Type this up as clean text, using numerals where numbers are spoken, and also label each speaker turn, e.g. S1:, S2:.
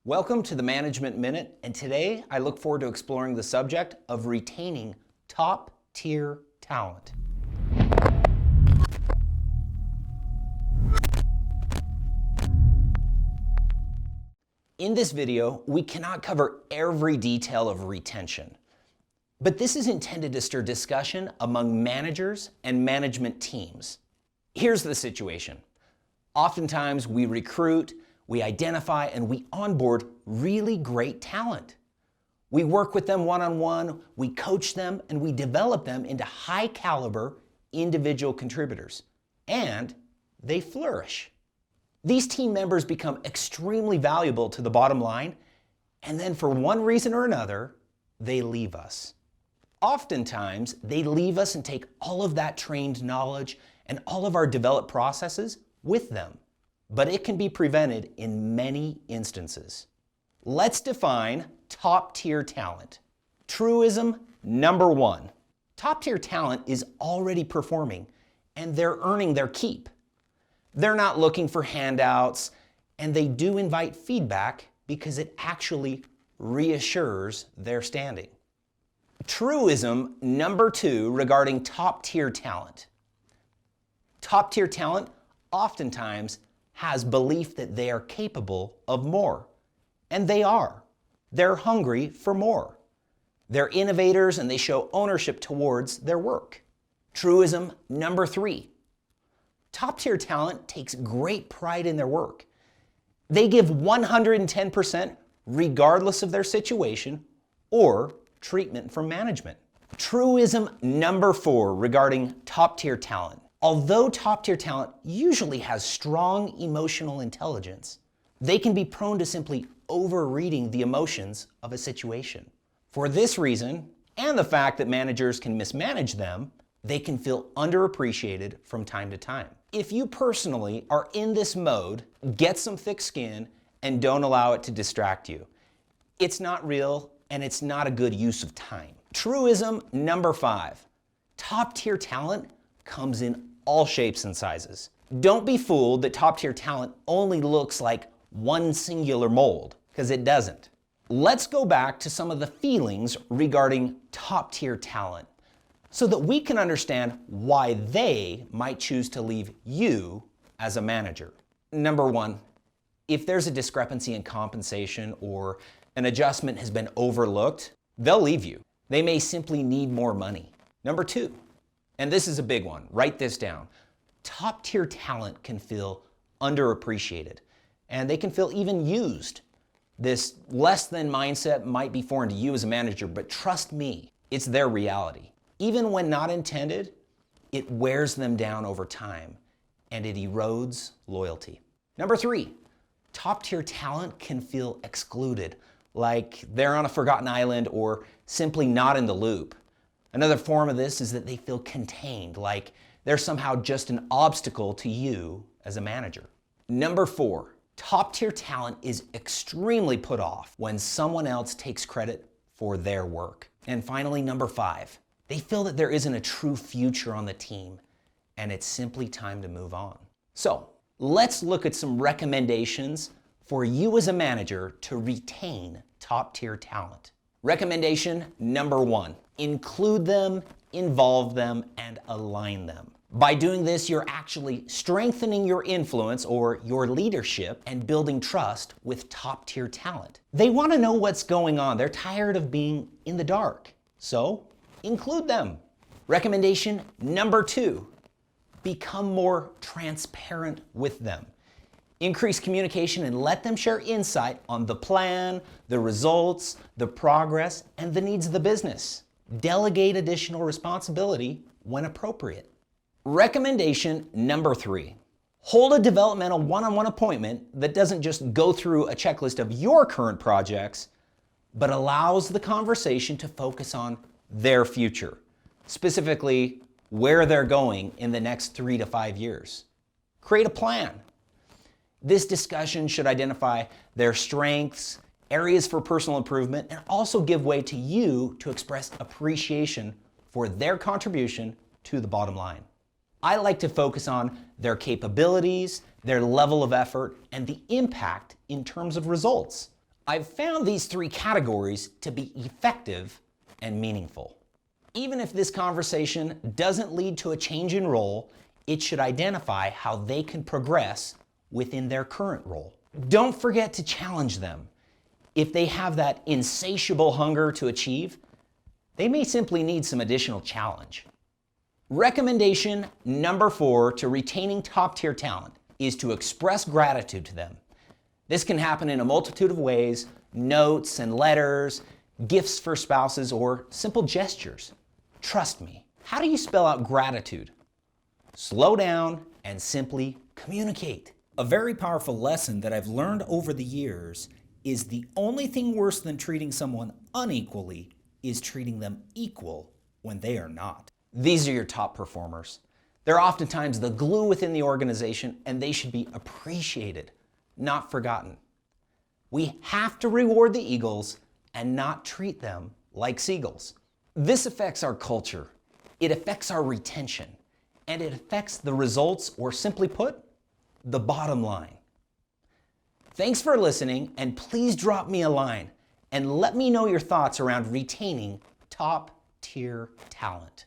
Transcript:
S1: Welcome to the Management Minute, and today I look forward to exploring the subject of retaining top-tier talent. In this video, we cannot cover every detail of retention, but this is intended to stir discussion among managers and management teams. Here's the situation. Oftentimes we recruit, we identify, and we onboard really great talent. We work with them one-on-one, we coach them, and we develop them into high-caliber individual contributors. And they flourish. These team members become extremely valuable to the bottom line, and then for one reason or another, they leave us. Oftentimes, they leave us and take all of that trained knowledge and all of our developed processes with them. But it can be prevented in many instances. Let's define top-tier talent. Truism number one. Top-tier talent is already performing and they're earning their keep. They're not looking for handouts, and they do invite feedback because it actually reassures their standing. Truism number two regarding top-tier talent. Top-tier talent oftentimes has belief that they are capable of more. And they are. They're hungry for more. They're innovators and they show ownership towards their work. Truism number three. Top-tier talent takes great pride in their work. They give 110% regardless of their situation or treatment from management. Truism number four regarding top-tier talent. Although top-tier talent usually has strong emotional intelligence, they can be prone to simply overreading the emotions of a situation. For this reason, and the fact that managers can mismanage them, they can feel underappreciated from time to time. If you personally are in this mode, get some thick skin and don't allow it to distract you. It's not real and it's not a good use of time. Truism number five. Top-tier talent comes in all shapes and sizes. Don't be fooled that top-tier talent only looks like one singular mold, because it doesn't. Let's go back to some of the feelings regarding top-tier talent so that we can understand why they might choose to leave you as a manager. Number one, if there's a discrepancy in compensation or an adjustment has been overlooked, they'll leave you. They may simply need more money. Number two, and this is a big one, write this down. Top-tier talent can feel underappreciated, and they can feel even used. This less than mindset might be foreign to you as a manager, but trust me, it's their reality. Even when not intended, it wears them down over time, and it erodes loyalty. Number three, top-tier talent can feel excluded, like they're on a forgotten island or simply not in the loop. Another form of this is that they feel contained, like they're somehow just an obstacle to you as a manager. Number four, top-tier talent is extremely put off when someone else takes credit for their work. And finally, number five, they feel that there isn't a true future on the team and it's simply time to move on. So let's look at some recommendations for you as a manager to retain top-tier talent. Recommendation number one, include them, involve them, and align them. By doing this, you're actually strengthening your influence or your leadership and building trust with top-tier talent. They want to know what's going on. They're tired of being in the dark. So, include them. Recommendation number two, become more transparent with them. Increase communication and let them share insight on the plan, the results, the progress, and the needs of the business. Delegate additional responsibility when appropriate. Recommendation number three, hold a developmental one-on-one appointment that doesn't just go through a checklist of your current projects, but allows the conversation to focus on their future, specifically where they're going in the next 3 to 5 years. Create a plan. This discussion should identify their strengths, areas for personal improvement, and also give way to you to express appreciation for their contribution to the bottom line. I like to focus on their capabilities, their level of effort, and the impact in terms of results. I've found these three categories to be effective and meaningful. Even if this conversation doesn't lead to a change in role, it should identify how they can progress within their current role. Don't forget to challenge them. If they have that insatiable hunger to achieve, they may simply need some additional challenge. Recommendation number 4 to retaining top-tier talent is to express gratitude to them. This can happen in a multitude of ways: notes and letters, gifts for spouses, or simple gestures. Trust me. How do you spell out gratitude? Slow down and simply communicate.
S2: A very powerful lesson that I've learned over the years is the only thing worse than treating someone unequally is treating them equal when they are not.
S1: These are your top performers. They're oftentimes the glue within the organization, and they should be appreciated, not forgotten. We have to reward the eagles and not treat them like seagulls. This affects our culture, it affects our retention, and it affects the results, or simply put, the bottom line. Thanks for listening, and please drop me a line and let me know your thoughts around retaining top-tier talent.